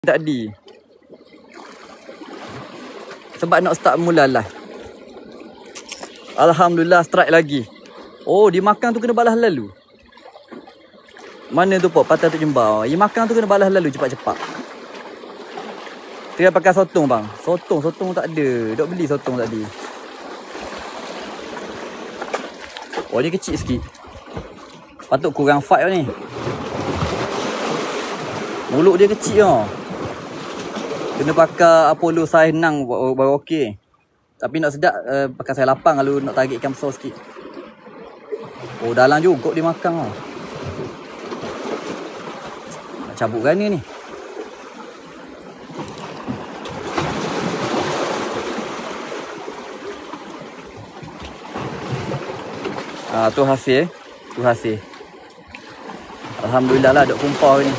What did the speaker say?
tadi. Sebab nak start mula lah. Alhamdulillah strike lagi. Oh, dia makan tu kena balas lalu. Mana tu pok patah tu jembar. Dia makan tu kena balas lalu cepat-cepat. Dia pakai sotong bang. Sotong tak ada. Dok beli sotong tadi. Oh, dia kecil sikit. Patut kurang fight ni. Mulut dia kecil tau. Kena pakai Apollo saiz 6 baru okey. Tapi nak sedap pakai saiz 8 kalau nak target ikan besar sikit. Oh, dalam juga dia makan tau. Nak cabut gana ni. Tu hasil. Tu hasil. Alhamdulillah lah duk kumpau ni.